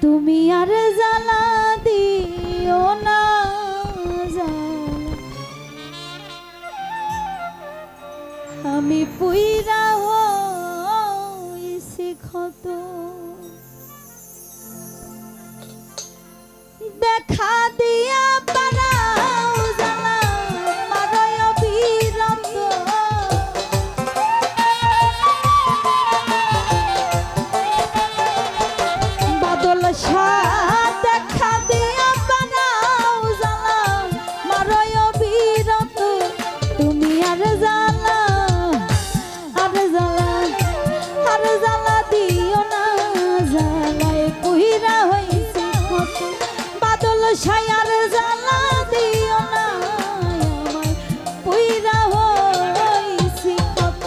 তুমি আর জ্বালা দিও না জ্বালা, আমি পুইরা হইছি ক্ষত। দেখা দিয়া পারাও জ্বালা মারয় বিরত, বাদল শাহ দেখা দিয়া পারাও জ্বালা মারয় বিরত। তুমি আর জ্বালা আর জ্বালা আর জ্বালা দিও না জ্বালায় পুইরা হইছি ক্ষত। বাদল ছায়ার জ্বালা দিও না আমায় পুইরা হইছি ক্ষত।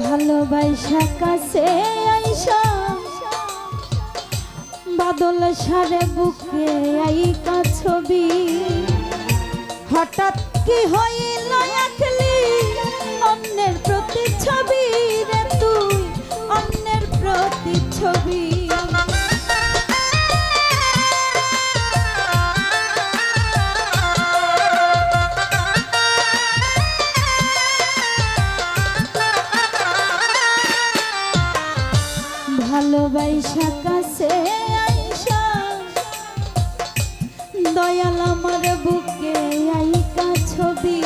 ভালোবাসা কাছে আইসা বাদল সারে বুকে আইকা ছবি, হঠাৎ কি হইল একলি অন্যের প্রতিচ্ছবি রে তুই অন্যের প্রতিচ্ছবি। ভালোবাসা কাছে আইসা দয়াল আমার বুকে আইকা ছবি,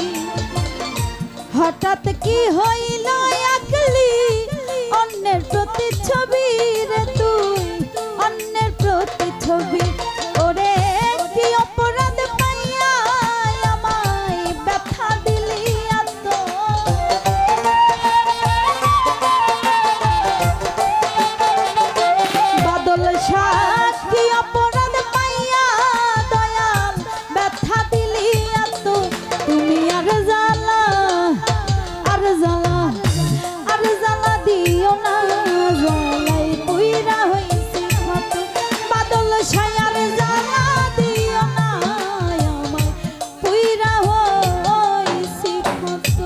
হঠাৎ কি হইল একলি অন্যের প্রতিচ্ছবি রে তুই অন্যের প্রতিচ্ছবি। ওরে কি অপরাধ পাইয়া আমায় ব্যথা দিলি এত, বাদল শাহ কি অপরাধ পাইয়া দয়াল ব্যথা দিলি এত। তুমি আর জ্বালা আর জ্বালা আর জ্বালা দিও না জ্বালাই পুইরা হইছি ক্ষত। বাদল ছায়ার জ্বালা দিও না আমায় পুইরা হইছি ক্ষত।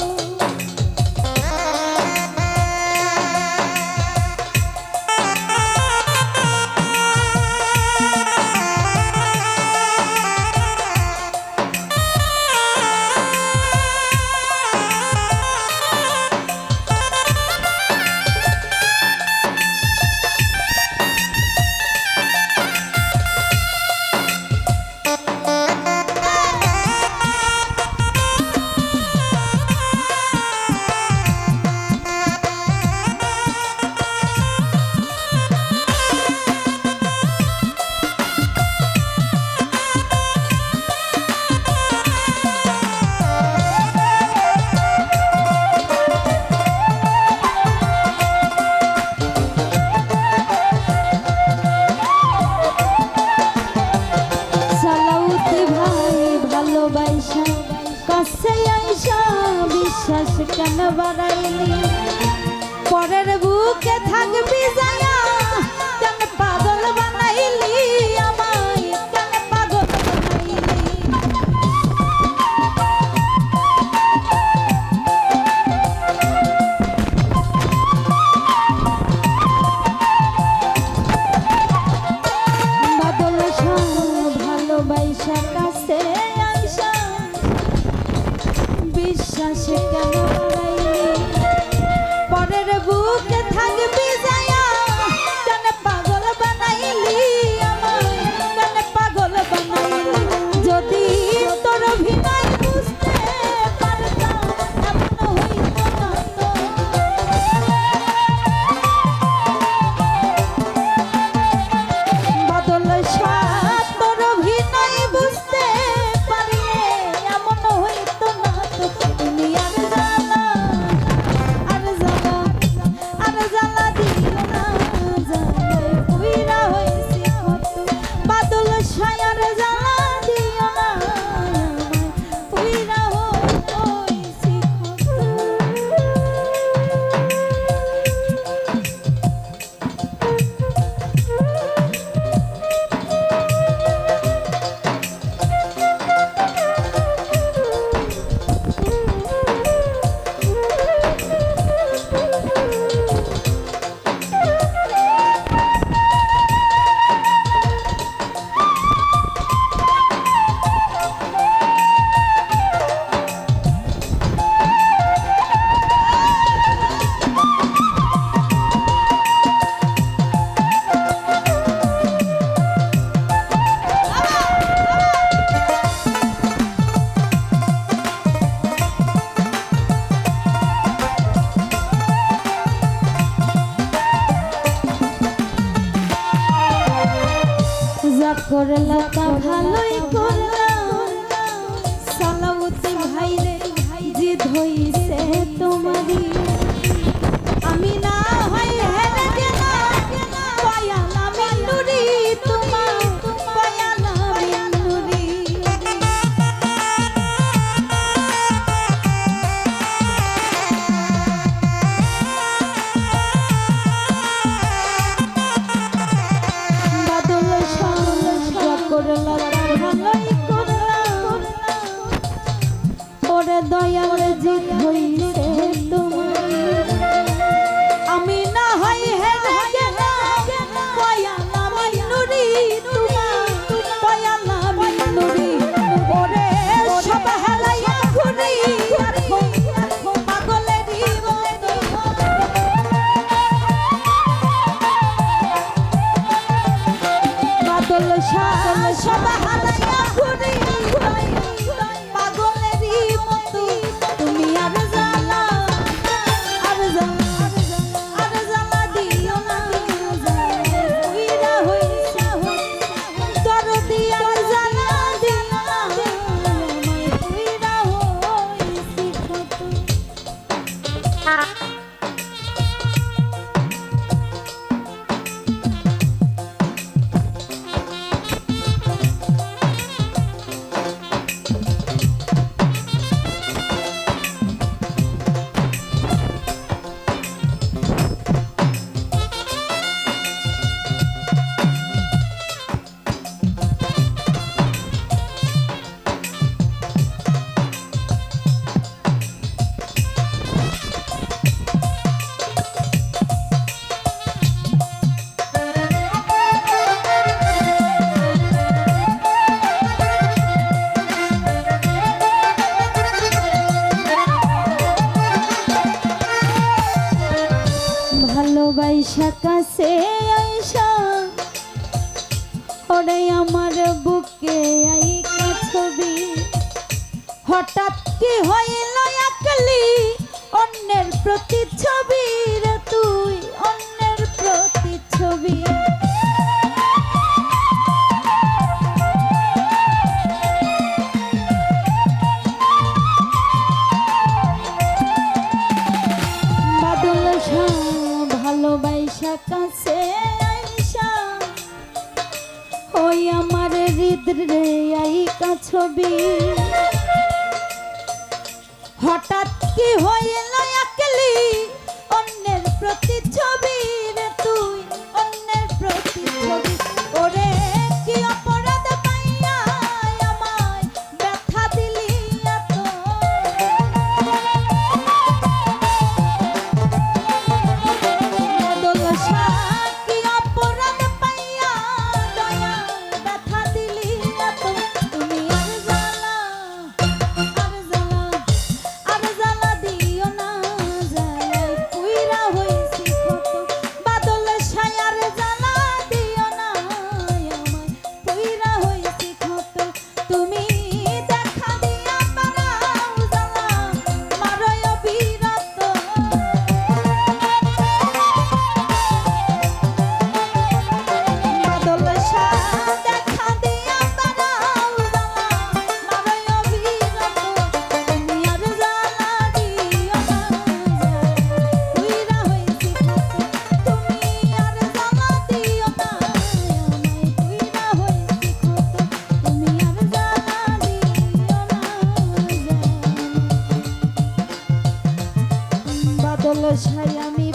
ভালোবাসা কাছে আইসা বিশ্বাস কেন বাড়াইলি, পরের বুকে থাকবি যায়া কেন পাগল বানাইলি আমায় কেন পাগল বানাইলি। বাদল শাহ ভালোবাসা কাছে বিশ্বাস কেন বাড়াইলি, পরের বুকে থাকবি যায়া কেন পাগল বানাইলি আমায় কেন পাগল বানাইলি। যদি তোর অভিনয় বুঝতে পারতাম এমন হইত না তো, বাদল শাহ তোর অভিনয় বুঝতে পারলে এমন হইত না তো। করলা তা ভালোই করলা সালাউদ্দিন ভাই রে জিদ হইছে তোমারই আমি না হয় হেরে গেলাম পয়ালা মিনুরি তোমার পয়ালা মিনুরি বাদল সাজা করলা ভালোই করলা ওরে দয়াল জিদ হইছে তোমার আমি না হয় হেরে গেলাম পয়ালা মিনুরি তোমার পয়ালা মিনুরি ওরে সব হেলাইয়া ঘুরি পাগলেরই মতো বাদল সব হেলাইয়া ঘুরি পাগলেরই মতো তুমি আর জ্বালা আর জ্বালা আর জ্বালা দিও না উইরা হইছা দরদি আর জ্বালা দিও না উইরা হইছি কত ভালোবাসা কাছে আইসা ওরে আমার বুকে আইকা ছবি হঠাৎ কি হইল একলি অন্যের প্রতিচ্ছবি রে তুই অন্যের প্রতিচ্ছবি বাদল ভালোবাসা কাছে আইসা ওই আমার হৃদরে আইকা ছবি হঠাৎ কি হইল একলি অন্যের প্রতিচ্ছবি রে তুই অন্যের প্রতিচ্ছবি ওরে কি অপরাধ পাইয়া আমায় ব্যথা দিলি এত বাদল কি অপরাধ পাইয়া দয়া ব্যথা দিলি এত তুমি আর জ্বালা আর জ্বালা দিও না জ্বালায় পুইরা হইছি কত বাদল ছায়ার জ্বালা দিও না আমায় পুইরা হইছি কত তুমি দেখা দিয়া পারাও জ্বালা মারয় বিরত বাদল দেখা দিয়া পারাও জ্বালা মারয় বিরত তুমি আর জ্বালা দিও না পুইরা হইছি কত তুমি আর জ্বালা দিও না আমায় পুইরা হইছি কত তুমি আর জ্বালা দিও না বাদল ছাই আমি